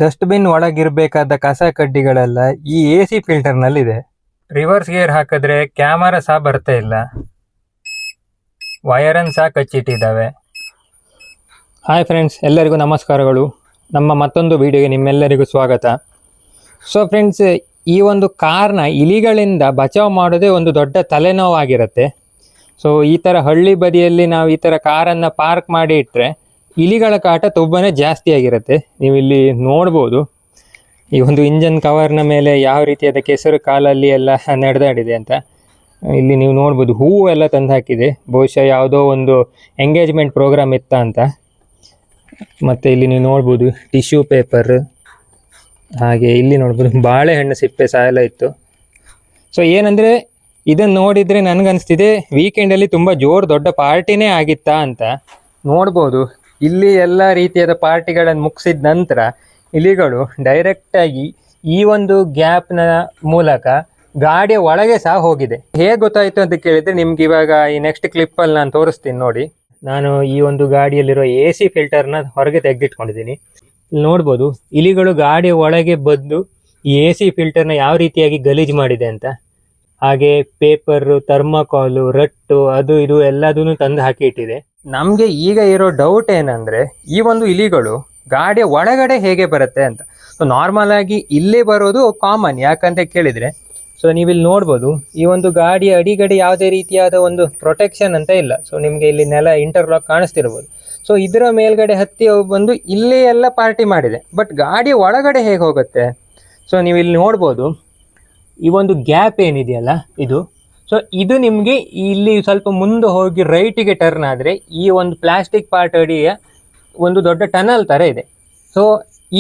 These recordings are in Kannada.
ಡಸ್ಟ್ಬಿನ್ ಒಳಗಿರ್ಬೇಕಾದ ಕಸ ಕಡ್ಡಿಗಳೆಲ್ಲ ಈ AC ಫಿಲ್ಟರ್ನಲ್ಲಿದೆ. ರಿವರ್ಸ್ ಗೇರ್ ಹಾಕಿದ್ರೆ ಕ್ಯಾಮರಾ ಸಹ ಬರ್ತಾ ಇಲ್ಲ, ವಯರನ್ನು ಸಹ ಕಚ್ಚಿಟ್ಟಿದ್ದಾವೆ. ಹಾಯ್ ಫ್ರೆಂಡ್ಸ್, ಎಲ್ಲರಿಗೂ ನಮಸ್ಕಾರಗಳು. ನಮ್ಮ ಮತ್ತೊಂದು ವಿಡಿಯೋಗೆ ನಿಮ್ಮೆಲ್ಲರಿಗೂ ಸ್ವಾಗತ. ಸೊ ಫ್ರೆಂಡ್ಸ್, ಈ ಒಂದು ಕಾರ್ನ ಇಲಿಗಳಿಂದ ಬಚಾವ್ ಮಾಡೋದೇ ಒಂದು ದೊಡ್ಡ ತಲೆನೋವಾಗಿರುತ್ತೆ. ಸೊ ಈ ಥರ ಹಳ್ಳಿ ಬದಿಯಲ್ಲಿ ನಾವು ಈ ಥರ ಕಾರನ್ನು ಪಾರ್ಕ್ ಮಾಡಿ ಇಟ್ಟರೆ ಇಲಿಗಳ ಕಾಟ ತುಂಬಾ ಜಾಸ್ತಿ ಆಗಿರುತ್ತೆ. ನೀವು ಇಲ್ಲಿ ನೋಡ್ಬೋದು, ಈ ಒಂದು ಇಂಜನ್ ಕವರ್ನ ಮೇಲೆ ಯಾವ ರೀತಿಯಾದ ಕೆಸರು ಕಾಲಲ್ಲಿ ಎಲ್ಲ ನಡೆದಾಡಿದೆ ಅಂತ. ಇಲ್ಲಿ ನೀವು ನೋಡ್ಬೋದು, ಹೂವು ಎಲ್ಲ ತಂದು ಹಾಕಿದೆ, ಬಹುಶಃ ಯಾವುದೋ ಒಂದು ಎಂಗೇಜ್ಮೆಂಟ್ ಪ್ರೋಗ್ರಾಮ್ ಇತ್ತ ಅಂತ. ಮತ್ತು ಇಲ್ಲಿ ನೀವು ನೋಡ್ಬೋದು ಟಿಶ್ಯೂ ಪೇಪರ್, ಹಾಗೆ ಇಲ್ಲಿ ನೋಡ್ಬೋದು ಬಾಳೆಹಣ್ಣು ಸಿಪ್ಪೆ ಸಹ ಎಲ್ಲ ಇತ್ತು. ಸೊ ಏನಂದರೆ, ಇದನ್ನು ನೋಡಿದರೆ ನನಗನ್ನಿಸ್ತಿದೆ ವೀಕೆಂಡಲ್ಲಿ ತುಂಬ ದೊಡ್ಡ ಪಾರ್ಟಿನೇ ಆಗಿತ್ತಾ ಅಂತ. ನೋಡ್ಬೋದು, ಇಲ್ಲಿ ಎಲ್ಲ ರೀತಿಯಾದ ಪಾರ್ಟಿಗಳನ್ನು ಮುಗಿಸಿದ ನಂತರ ಇಲಿಗಳು ಡೈರೆಕ್ಟಾಗಿ ಈ ಒಂದು ಗ್ಯಾಪ್ನ ಮೂಲಕ ಗಾಡಿಯ ಒಳಗೆ ಸಹ ಹೋಗಿದೆ. ಹೇಗೆ ಗೊತ್ತಾಯಿತು ಅಂತ ಕೇಳಿದರೆ, ನಿಮ್ಗೆ ಇವಾಗ ಈ ನೆಕ್ಸ್ಟ್ ಕ್ಲಿಪ್ಪಲ್ಲಿ ನಾನು ತೋರಿಸ್ತೀನಿ ನೋಡಿ. ನಾನು ಈ ಒಂದು ಗಾಡಿಯಲ್ಲಿರೋ AC ಫಿಲ್ಟರ್ನ ಹೊರಗೆ ತೆಗೆದಿಟ್ಕೊಂಡಿದ್ದೀನಿ. ಇಲ್ಲಿ ನೋಡ್ಬೋದು, ಇಲಿಗಳು ಗಾಡಿಯ ಒಳಗೆ ಬಂದು ಈ AC ಫಿಲ್ಟರ್ನ ಯಾವ ರೀತಿಯಾಗಿ ಗಲೀಜು ಮಾಡಿದೆ ಅಂತ. ಹಾಗೆ ಪೇಪರು, ಥರ್ಮಾಕೋಲು, ರಟ್ಟು, ಅದು ಇದು ಎಲ್ಲದನ್ನು ತಂದು ಹಾಕಿ ಇಟ್ಟಿದೆ. ನಮಗೆ ಈಗ ಇರೋ ಡೌಟ್ ಏನಂದರೆ, ಈ ಒಂದು ಇಲಿಗಳು ಗಾಡಿಯ ಒಳಗಡೆ ಹೇಗೆ ಬರುತ್ತೆ ಅಂತ. ಸೊ ನಾರ್ಮಲ್ ಆಗಿ ಇಲ್ಲೇ ಬರೋದು ಕಾಮನ್, ಯಾಕಂತ ಕೇಳಿದರೆ, ಸೊ ನೀವಿಲ್ಲಿ ನೋಡ್ಬೋದು, ಈ ಒಂದು ಗಾಡಿಯ ಅಡಿಗಡೆ ಯಾವುದೇ ರೀತಿಯಾದ ಒಂದು ಪ್ರೊಟೆಕ್ಷನ್ ಅಂತ ಇಲ್ಲ. ಸೊ ನಿಮಗೆ ಇಲ್ಲಿ ನೆಲ ಇಂಟರ್ಲಾಕ್ ಕಾಣಿಸ್ತಿರ್ಬೋದು. ಸೊ ಇದರ ಮೇಲ್ಗಡೆ ಹತ್ತಿ ಬಂದು ಇಲ್ಲೇ ಎಲ್ಲ ಪಾರ್ಟಿ ಮಾಡಿದೆ. ಬಟ್ ಗಾಡಿಯ ಒಳಗಡೆ ಹೇಗೆ ಹೋಗುತ್ತೆ? ಸೊ ನೀವು ಇಲ್ಲಿ ನೋಡ್ಬೋದು, ಈ ಒಂದು ಗ್ಯಾಪ್ ಏನಿದೆಯಲ್ಲ ಇದು, ಸೊ ಇದು ನಿಮಗೆ ಇಲ್ಲಿ ಸ್ವಲ್ಪ ಮುಂದೆ ಹೋಗಿ ರೈಟಿಗೆ ಟರ್ನ್ ಆದರೆ ಈ ಒಂದು ಪ್ಲಾಸ್ಟಿಕ್ ಪಾರ್ಟ್ ಅಡಿಯ ಒಂದು ದೊಡ್ಡ ಟನಲ್ ಥರ ಇದೆ. ಸೊ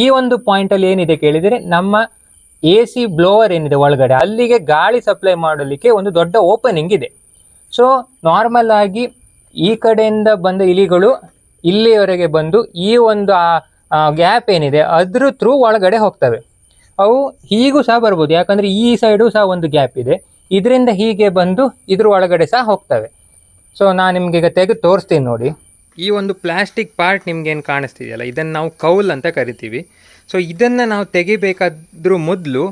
ಈ ಒಂದು ಪಾಯಿಂಟಲ್ಲಿ ಏನಿದೆ ಕೇಳಿದರೆ, ನಮ್ಮ AC ಬ್ಲೋವರ್ ಏನಿದೆ ಒಳಗಡೆ, ಅಲ್ಲಿಗೆ ಗಾಳಿ ಸಪ್ಲೈ ಮಾಡಲಿಕ್ಕೆ ಒಂದು ದೊಡ್ಡ ಓಪನಿಂಗ್ ಇದೆ. ಸೊ ನಾರ್ಮಲ್ ಆಗಿ ಈ ಕಡೆಯಿಂದ ಬಂದ ಇಲಿಗಳು ಇಲ್ಲಿಯವರೆಗೆ ಬಂದು ಈ ಒಂದು ಗ್ಯಾಪ್ ಏನಿದೆ ಅದ್ರ ಥ್ರೂ ಒಳಗಡೆ ಹೋಗ್ತವೆ. ಅವು ಹೀಗೂ ಸಹ ಬರ್ಬೋದು, ಯಾಕಂದರೆ ಈ ಸೈಡು ಸಹ ಒಂದು ಗ್ಯಾಪ್ ಇದೆ, ಇದರಿಂದ ಹೀಗೆ ಬಂದು ಇದ್ರ ಒಳಗಡೆ ಸಹ ಹೋಗ್ತವೆ. ಸೊ ನಾನು ನಿಮಗೆ ಈಗ ತೆಗೆದು ತೋರಿಸ್ತೀನಿ ನೋಡಿ. ಈ ಒಂದು ಪ್ಲಾಸ್ಟಿಕ್ ಪಾರ್ಟ್ ನಿಮ್ಗೇನು ಕಾಣಿಸ್ತಿದೆಯಲ್ಲ, ಇದನ್ನು ನಾವು ಕೌಲ್ ಅಂತ ಕರಿತೀವಿ. ಸೊ ಇದನ್ನು ನಾವು ತೆಗಿಬೇಕಾದ್ರೂ ಮೊದಲು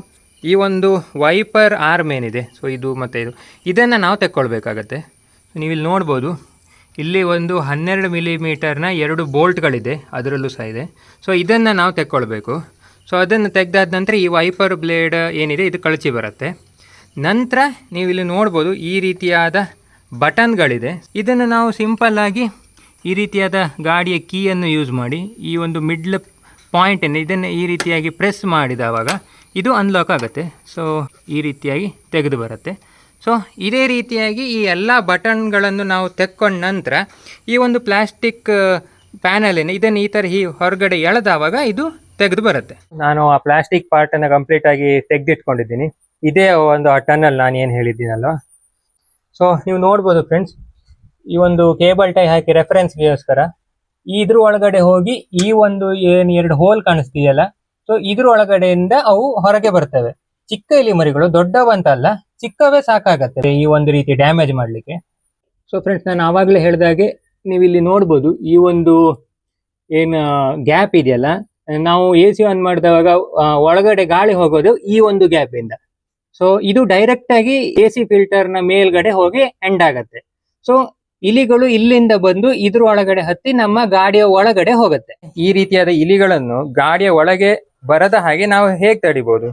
ಈ ಒಂದು ವೈಪರ್ ಆರ್ಮ್ ಏನಿದೆ, ಸೊ ಇದು ಮತ್ತು ಇದನ್ನು ನಾವು ತೆಕ್ಕೊಳ್ಬೇಕಾಗತ್ತೆ. ನೀವಿಲ್ಲಿ ನೋಡ್ಬೋದು, ಇಲ್ಲಿ ಒಂದು 12 ಮಿಲಿಮೀಟರ್ನ 2 ಬೋಲ್ಟ್ಗಳಿದೆ, ಅದರಲ್ಲೂ ಸಹ ಇದೆ. ಸೊ ಇದನ್ನು ನಾವು ತೆಕ್ಕೊಳ್ಬೇಕು. ಸೊ ಅದನ್ನು ತೆಗೆದಾದ ನಂತರ ಈ ವೈಪರ್ ಬ್ಲೇಡ್ ಏನಿದೆ ಇದು ಕಳಚಿ ಬರುತ್ತೆ. ನಂತರ ನೀವು ಇಲ್ಲಿ ನೋಡ್ಬೋದು, ಈ ರೀತಿಯಾದ ಬಟನ್ಗಳಿದೆ. ಇದನ್ನು ನಾವು ಸಿಂಪಲ್ಲಾಗಿ ಈ ರೀತಿಯಾದ ಗಾಡಿಯ ಕೀಯನ್ನು ಯೂಸ್ ಮಾಡಿ ಈ ಒಂದು ಮಿಡ್ಲ್ ಪಾಯಿಂಟನ್ನು ಇದನ್ನು ಈ ರೀತಿಯಾಗಿ ಪ್ರೆಸ್ ಮಾಡಿದವಾಗ ಇದು ಅನ್ಲಾಕ್ ಆಗುತ್ತೆ. ಸೊ ಈ ರೀತಿಯಾಗಿ ತೆಗೆದು ಬರುತ್ತೆ. ಸೊ ಇದೇ ರೀತಿಯಾಗಿ ಈ ಎಲ್ಲ ಬಟನ್ಗಳನ್ನು ನಾವು ತೆಕ್ಕೊಂಡ ನಂತರ ಈ ಒಂದು ಪ್ಲಾಸ್ಟಿಕ್ ಪ್ಯಾನಲ್ ಏನು ಇದನ್ನು ಈ ಥರ ಹೊರಗಡೆ ಎಳೆದವಾಗ ಇದು ತೆಗೆದು ಬರುತ್ತೆ. ನಾನು ಆ ಪ್ಲಾಸ್ಟಿಕ್ ಪಾರ್ಟನ್ನು ಕಂಪ್ಲೀಟಾಗಿ ತೆಗೆದಿಟ್ಕೊಂಡಿದ್ದೀನಿ. ಇದೇ ಒಂದು ಆ ಟನಲ್ ನಾನು ಏನು ಹೇಳಿದ್ದೀನಲ್ವ. ಸೊ ನೀವು ನೋಡ್ಬೋದು ಫ್ರೆಂಡ್ಸ್, ಈ ಒಂದು ಕೇಬಲ್ ಟೈ ಹಾಕಿ ರೆಫರೆನ್ಸ್ಗೋಸ್ಕರ ಇದ್ರ ಒಳಗಡೆ ಹೋಗಿ ಈ ಒಂದು ಏನು 2 ಹೋಲ್ ಕಾಣಿಸ್ತೀಯಲ್ಲ, ಸೊ ಇದ್ರ ಒಳಗಡೆಯಿಂದ ಅವು ಹೊರಗೆ ಬರ್ತವೆ. ಚಿಕ್ಕ ಇಲಿ ಮರಿಗಳು, ದೊಡ್ಡವಂತಲ್ಲ, ಚಿಕ್ಕವೇ ಸಾಕಾಗತ್ತೆ ಈ ಒಂದು ರೀತಿ ಡ್ಯಾಮೇಜ್ ಮಾಡಲಿಕ್ಕೆ. ಸೊ ಫ್ರೆಂಡ್ಸ್, ನಾನು ಆವಾಗಲೇ ಹೇಳಿದಾಗೆ ನೀವು ಇಲ್ಲಿ ನೋಡ್ಬೋದು, ಈ ಒಂದು ಏನು ಗ್ಯಾಪ್ ಇದೆಯಲ್ಲ, ನಾವು AC ಆನ್ ಮಾಡಿದವಾಗ ಒಳಗಡೆ ಗಾಳಿ ಹೋಗೋದು ಈ ಒಂದು ಗ್ಯಾಪಿಂದ. ಸೊ ಇದು ಡೈರೆಕ್ಟಾಗಿ AC ಫಿಲ್ಟರ್ನ ಮೇಲ್ಗಡೆ ಹೋಗಿ ಎಂಡ್ ಆಗತ್ತೆ. ಸೊ ಇಲಿಗಳು ಇಲ್ಲಿಂದ ಬಂದು ಇದ್ರ ಒಳಗಡೆ ಹತ್ತಿ ನಮ್ಮ ಗಾಡಿಯ ಒಳಗಡೆ ಹೋಗುತ್ತೆ. ಈ ರೀತಿಯಾದ ಇಲಿಗಳನ್ನು ಗಾಡಿಯ ಒಳಗೆ ಬರದ ಹಾಗೆ ನಾವು ಹೇಗೆ ತಡಿಬೋದು?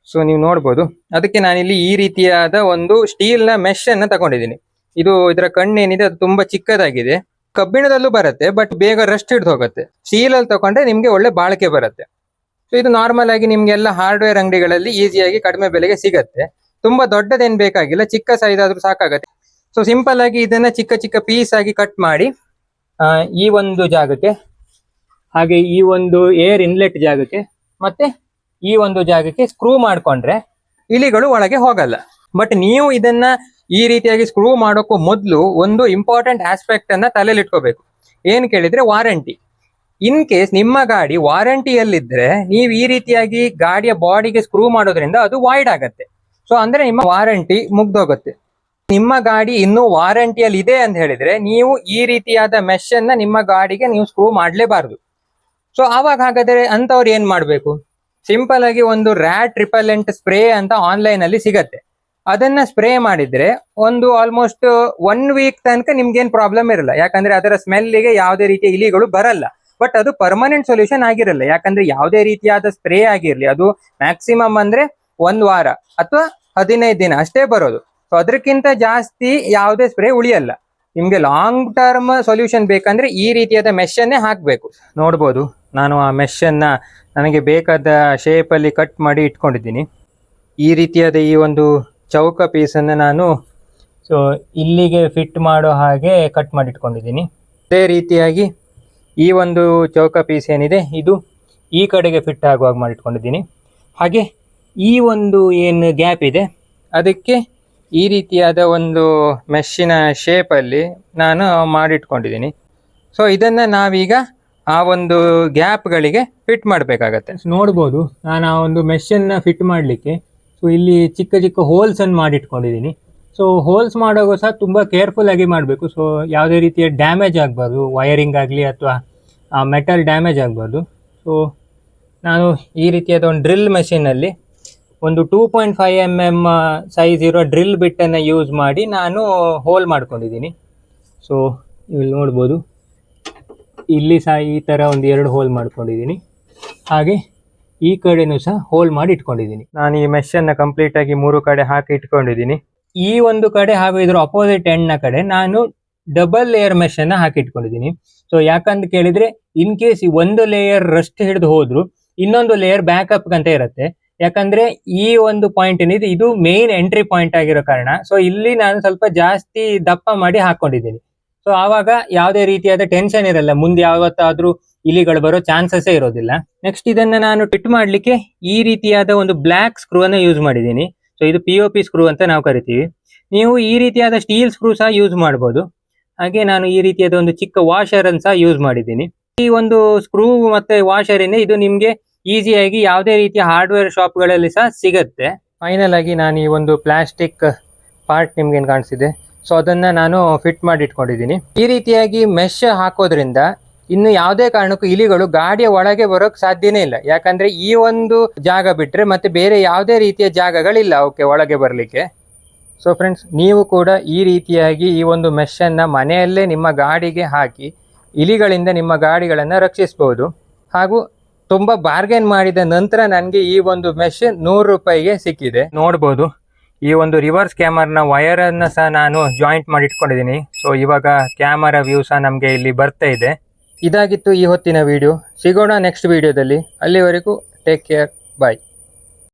ಸೊ ನೀವು ನೋಡ್ಬೋದು, ಅದಕ್ಕೆ ನಾನಿಲ್ಲಿ ಈ ರೀತಿಯಾದ ಒಂದು ಸ್ಟೀಲ್ನ ಮೆಶ್ ಅನ್ನು ತಗೊಂಡಿದ್ದೀನಿ. ಇದರ ಕಣ್ಣೇನಿದೆ ಅದು ತುಂಬಾ ಚಿಕ್ಕದಾಗಿದೆ. ಕಬ್ಬಿಣದಲ್ಲೂ ಬರುತ್ತೆ, ಬಟ್ ಬೇಗ ರಸ್ಟ್ ಹಿಡಿದು ಹೋಗುತ್ತೆ. ಸ್ಟೀಲಲ್ಲಿ ತಗೊಂಡ್ರೆ ನಿಮಗೆ ಒಳ್ಳೆ ಬಾಳಿಕೆ ಬರುತ್ತೆ. ಸೊ ಇದು ನಾರ್ಮಲ್ ಆಗಿ ನಿಮ್ಗೆಲ್ಲ ಹಾರ್ಡ್ವೇರ್ ಅಂಗಡಿಗಳಲ್ಲಿ ಈಸಿಯಾಗಿ ಕಡಿಮೆ ಬೆಲೆಗೆ ಸಿಗತ್ತೆ. ತುಂಬಾ ದೊಡ್ಡದೇನು ಬೇಕಾಗಿಲ್ಲ, ಚಿಕ್ಕ ಸೈಜ್ ಆದ್ರೂ ಸಾಕಾಗತ್ತೆ. ಸೊ ಸಿಂಪಲ್ ಆಗಿ ಇದನ್ನ ಚಿಕ್ಕ ಚಿಕ್ಕ ಪೀಸ್ ಆಗಿ ಕಟ್ ಮಾಡಿ ಈ ಒಂದು ಜಾಗಕ್ಕೆ, ಹಾಗೆ ಈ ಒಂದು ಏರ್ ಇನ್ಲೆಟ್ ಜಾಗಕ್ಕೆ, ಮತ್ತೆ ಈ ಒಂದು ಜಾಗಕ್ಕೆ ಸ್ಕ್ರೂ ಮಾಡ್ಕೊಂಡ್ರೆ ಇಲಿಗಳು ಒಳಗೆ ಹೋಗಲ್ಲ. ಬಟ್ ನೀವು ಇದನ್ನ ಈ ರೀತಿಯಾಗಿ ಸ್ಕ್ರೂ ಮಾಡೋಕ್ಕೂ ಮೊದಲು ಒಂದು ಇಂಪಾರ್ಟೆಂಟ್ ಆಸ್ಪೆಕ್ಟ್ ಅನ್ನ ತಲೆಯಲ್ಲಿ ಇಟ್ಕೋಬೇಕು. ಏನು ಕೇಳಿದ್ರೆ, ವಾರಂಟಿ. ಇನ್ ಕೇಸ್ ನಿಮ್ಮ ಗಾಡಿ ವಾರಂಟಿಯಲ್ಲಿದ್ರೆ ನೀವು ಈ ರೀತಿಯಾಗಿ ಗಾಡಿಯ ಬಾಡಿಗೆ ಸ್ಕ್ರೂ ಮಾಡೋದ್ರಿಂದ ಅದು ವಾಯ್ಡ್ ಆಗತ್ತೆ. ಸೊ ಅಂದ್ರೆ ನಿಮ್ಮ ವಾರಂಟಿ ಮುಗ್ದೋಗುತ್ತೆ. ನಿಮ್ಮ ಗಾಡಿ ಇನ್ನೂ ವಾರಂಟಿಯಲ್ಲಿ ಇದೆ ಅಂತ ಹೇಳಿದ್ರೆ ನೀವು ಈ ರೀತಿಯಾದ ಮೆಶ್ ಅನ್ನ ನಿಮ್ಮ ಗಾಡಿಗೆ ನೀವು ಸ್ಕ್ರೂ ಮಾಡಲೇಬಾರದು. ಸೊ ಆವಾಗ ಹಾಗಾದ್ರೆ ಅಂತವ್ರು ಏನ್ ಮಾಡ್ಬೇಕು? ಸಿಂಪಲ್ ಆಗಿ ಒಂದು ರ್ಯಾಟ್ ರಿಪೆಲೆಂಟ್ ಸ್ಪ್ರೇ ಅಂತ ಆನ್ಲೈನ್ ಅಲ್ಲಿ ಸಿಗತ್ತೆ. ಅದನ್ನ ಸ್ಪ್ರೇ ಮಾಡಿದ್ರೆ ಒಂದು ಆಲ್ಮೋಸ್ಟ್ 1 ವೀಕ್ ತನಕ ನಿಮ್ಗೇನ್ ಪ್ರಾಬ್ಲಮ್ ಇರಲ್ಲ, ಯಾಕಂದ್ರೆ ಅದರ ಸ್ಮೆಲ್ಗೆ ಯಾವುದೇ ರೀತಿಯ ಇಲಿಗಳು ಬರಲ್ಲ. ಬಟ್ ಅದು ಪರ್ಮನೆಂಟ್ ಸೊಲ್ಯೂಷನ್ ಆಗಿರಲ್ಲ, ಯಾಕಂದ್ರೆ ಯಾವುದೇ ರೀತಿಯಾದ ಸ್ಪ್ರೇ ಆಗಿರ್ಲಿ ಅದು ಮ್ಯಾಕ್ಸಿಮಮ್ ಅಂದ್ರೆ 1 ವಾರ ಅಥವಾ 15 ದಿನ ಅಷ್ಟೇ ಬರೋದು. ಸೊ ಅದಕ್ಕಿಂತ ಜಾಸ್ತಿ ಯಾವುದೇ ಸ್ಪ್ರೇ ಉಳಿಯಲ್ಲ. ನಿಮ್ಗೆ ಲಾಂಗ್ ಟರ್ಮ್ ಸೊಲ್ಯೂಷನ್ ಬೇಕಂದ್ರೆ ಈ ರೀತಿಯಾದ ಮೆಶ್ ಅನ್ನೇ ಹಾಕ್ಬೇಕು. ನೋಡ್ಬೋದು, ನಾನು ಆ ಮೆಶ್ ಅನ್ನ ನನಗೆ ಬೇಕಾದ ಶೇಪ್ ಅಲ್ಲಿ ಕಟ್ ಮಾಡಿ ಇಟ್ಕೊಂಡಿದ್ದೀನಿ. ಈ ರೀತಿಯಾದ ಈ ಒಂದು ಚೌಕ ಪೀಸನ್ನು ನಾನು ಸೊ ಇಲ್ಲಿಗೆ ಫಿಟ್ ಮಾಡೋ ಹಾಗೆ ಕಟ್ ಮಾಡಿ ಇಟ್ಕೊಂಡಿದ್ದೀನಿ. ಅದೇ ರೀತಿಯಾಗಿ ಈ ಒಂದು ಚೌಕ ಪೀಸ್ ಏನಿದೆ ಇದು ಈ ಕಡೆಗೆ ಫಿಟ್ ಆಗುವಾಗ ಮಾಡಿಟ್ಕೊಂಡಿದ್ದೀನಿ. ಹಾಗೆ ಈ ಒಂದು ಏನು ಗ್ಯಾಪ್ ಇದೆ ಅದಕ್ಕೆ ಈ ರೀತಿಯಾದ ಒಂದು ಮೆಶ್ಶಿನ ಶೇಪಲ್ಲಿ ನಾನು ಮಾಡಿಟ್ಕೊಂಡಿದ್ದೀನಿ. ಸೊ ಇದನ್ನು ನಾವೀಗ ಆ ಒಂದು ಗ್ಯಾಪ್ಗಳಿಗೆ ಫಿಟ್ ಮಾಡಬೇಕಾಗತ್ತೆ. ನೋಡ್ಬೋದು, ನಾನು ಆ ಒಂದು ಮೆಶ್ಶನ್ನು ಫಿಟ್ ಮಾಡಲಿಕ್ಕೆ ಸೊ ಇಲ್ಲಿ ಚಿಕ್ಕ ಚಿಕ್ಕ ಹೋಲ್ಸನ್ನು ಮಾಡಿಟ್ಕೊಂಡಿದ್ದೀನಿ. ಸೊ ಹೋಲ್ಸ್ ಮಾಡುವಾಗ ಸಹ ತುಂಬ ಕೇರ್ಫುಲ್ ಆಗಿ ಮಾಡಬೇಕು. ಸೊ ಯಾವುದೇ ರೀತಿಯ ಡ್ಯಾಮೇಜ್ ಆಗಬಾರ್ದು, ವಯರಿಂಗ್ ಆಗಲಿ ಅಥವಾ ಮೆಟಲ್ ಡ್ಯಾಮೇಜ್ ಆಗಬಾರ್ದು. ಸೊ ನಾನು ಈ ರೀತಿಯಾದ ಒಂದು ಡ್ರಿಲ್ ಮೆಷಿನಲ್ಲಿ ಒಂದು 2.5 mm ಸೈಜ್ ಇರೋ ಡ್ರಿಲ್ ಬಿಟ್ಟನ್ನು ಯೂಸ್ ಮಾಡಿ ನಾನು ಹೋಲ್ ಮಾಡ್ಕೊಂಡಿದ್ದೀನಿ. ಸೊ ಇಲ್ಲಿ ನೋಡ್ಬೋದು, ಇಲ್ಲಿ ಸಹ ಈ ಥರ ಒಂದು 2 ಹೋಲ್ ಮಾಡ್ಕೊಂಡಿದ್ದೀನಿ. ಹಾಗೆ ಈ ಕಡೆನೂ ಸಹ ಹೋಲ್ ಮಾಡಿ ಇಟ್ಕೊಂಡಿದ್ದೀನಿ. ನಾನು ಈ ಮೆಷನ್ನು ಕಂಪ್ಲೀಟಾಗಿ 3 ಕಡೆ ಹಾಕಿ ಇಟ್ಕೊಂಡಿದ್ದೀನಿ. ಈ ಒಂದು ಕಡೆ ಹಾಗೂ ಇದರ ಅಪೋಸಿಟ್ ಎಂಡ್ನ ಕಡೆ ನಾನು ಡಬಲ್ ಲೇಯರ್ ಮೆಷನ್ನು ಹಾಕಿ ಇಟ್ಕೊಂಡಿದ್ದೀನಿ. ಸೊ ಯಾಕಂತ ಕೇಳಿದರೆ ಇನ್ ಕೇಸ್ ಒಂದು ಲೇಯರ್ ರಸ್ಟ್ ಹಿಡಿದು ಹೋದ್ರು ಇನ್ನೊಂದು ಲೇಯರ್ ಬ್ಯಾಕಪ್ ಅಂತ ಇರುತ್ತೆ. ಯಾಕಂದ್ರೆ ಈ ಒಂದು ಪಾಯಿಂಟ್ ಏನಿದೆ ಇದು ಮೇನ್ ಎಂಟ್ರಿ ಪಾಯಿಂಟ್ ಆಗಿರೋ ಕಾರಣ ಸೊ ಇಲ್ಲಿ ನಾನು ಸ್ವಲ್ಪ ಜಾಸ್ತಿ ದಪ್ಪ ಮಾಡಿ ಹಾಕೊಂಡಿದ್ದೀನಿ. ಸೊ ಆವಾಗ ಯಾವುದೇ ರೀತಿಯಾದ ಟೆನ್ಷನ್ ಇರಲ್ಲ, ಮುಂದೆ ಯಾವತ್ತಾದ್ರೂ ಇಲಿಗಳು ಬರೋ ಚಾನ್ಸಸ್ ಇರೋದಿಲ್ಲ. ನೆಕ್ಸ್ಟ್ ಇದನ್ನ ನಾನು ಫಿಟ್ ಮಾಡ್ಲಿಕ್ಕೆ ಈ ರೀತಿಯಾದ ಒಂದು ಬ್ಲ್ಯಾಕ್ ಸ್ಕ್ರೂ ಅನ್ನು ಯೂಸ್ ಮಾಡಿದ್ದೀನಿ. ಸೊ ಇದು POP ಸ್ಕ್ರೂ ಅಂತ ನಾವು ಕರಿತೀವಿ. ನೀವು ಈ ರೀತಿಯಾದ ಸ್ಟೀಲ್ ಸ್ಕ್ರೂ ಸಹ ಯೂಸ್ ಮಾಡ್ಬೋದು. ಹಾಗೆ ನಾನು ಈ ರೀತಿಯಾದ ಒಂದು ಚಿಕ್ಕ ವಾಷರ್ ಅನ್ನು ಸಹ ಯೂಸ್ ಮಾಡಿದ್ದೀನಿ. ಈ ಒಂದು ಸ್ಕ್ರೂ ಮತ್ತೆ ವಾಷರ್ ಇಂದ ಇದು ನಿಮ್ಗೆ ಈಸಿಯಾಗಿ ಯಾವುದೇ ರೀತಿಯ ಹಾರ್ಡ್ವೇರ್ ಶಾಪ್ಗಳಲ್ಲಿ ಸಹ ಸಿಗುತ್ತೆ. ಫೈನಲ್ ಆಗಿ ನಾನು ಈ ಒಂದು ಪ್ಲಾಸ್ಟಿಕ್ ಪಾರ್ಟ್ ನಿಮ್ಗೆ ಏನು ಕಾಣಿಸಿದೆ ಸೊ ಅದನ್ನ ನಾನು ಫಿಟ್ ಮಾಡಿ ಇಟ್ಕೊಂಡಿದ್ದೀನಿ. ಈ ರೀತಿಯಾಗಿ ಮೆಶ್ ಹಾಕೋದ್ರಿಂದ ಇನ್ನು ಯಾವುದೇ ಕಾರಣಕ್ಕೂ ಇಲಿಗಳು ಗಾಡಿಯ ಒಳಗೆ ಬರೋಕ್ ಸಾಧ್ಯನೇ ಇಲ್ಲ. ಯಾಕಂದ್ರೆ ಈ ಒಂದು ಜಾಗ ಬಿಟ್ರೆ ಮತ್ತೆ ಬೇರೆ ಯಾವುದೇ ರೀತಿಯ ಜಾಗಗಳಿಲ್ಲ ಅವಕ್ಕೆ ಒಳಗೆ ಬರಲಿಕ್ಕೆ. ಸೊ ಫ್ರೆಂಡ್ಸ್, ನೀವು ಕೂಡ ಈ ರೀತಿಯಾಗಿ ಈ ಒಂದು ಮೆಶ್ ಅನ್ನ ಮನೆಯಲ್ಲೇ ನಿಮ್ಮ ಗಾಡಿಗೆ ಹಾಕಿ ಇಲಿಗಳಿಂದ ನಿಮ್ಮ ಗಾಡಿಗಳನ್ನು ರಕ್ಷಿಸಬಹುದು. ಹಾಗೂ ತುಂಬಾ ಬಾರ್ಗೇನ್ ಮಾಡಿದ ನಂತರ ನನಗೆ ಈ ಒಂದು ಮೆಶ್ 100 ರೂಪಾಯಿಗೆ ಸಿಕ್ಕಿದೆ. ನೋಡ್ಬೋದು, ಈ ಒಂದು ರಿವರ್ಸ್ ಕ್ಯಾಮರಾನ ವಯರ್ ಅನ್ನ ಸಹ ನಾನು ಜಾಯಿಂಟ್ ಮಾಡಿ ಇಟ್ಕೊಂಡಿದ್ದೀನಿ. ಸೊ ಇವಾಗ ಕ್ಯಾಮರಾ ವ್ಯೂ ಸಹ ನಮಗೆ ಇಲ್ಲಿ ಬರ್ತಾ ಇದೆ. ಇದಾಗಿತ್ತು ಈ ಹೊತ್ತಿನ ವಿಡಿಯೋ. ಸಿಗೋಣ ನೆಕ್ಸ್ಟ್ ವಿಡಿಯೋದಲ್ಲಿ. ಅಲ್ಲಿವರೆಗೂ ಟೇಕ್ ಕೇರ್, ಬಾಯ್.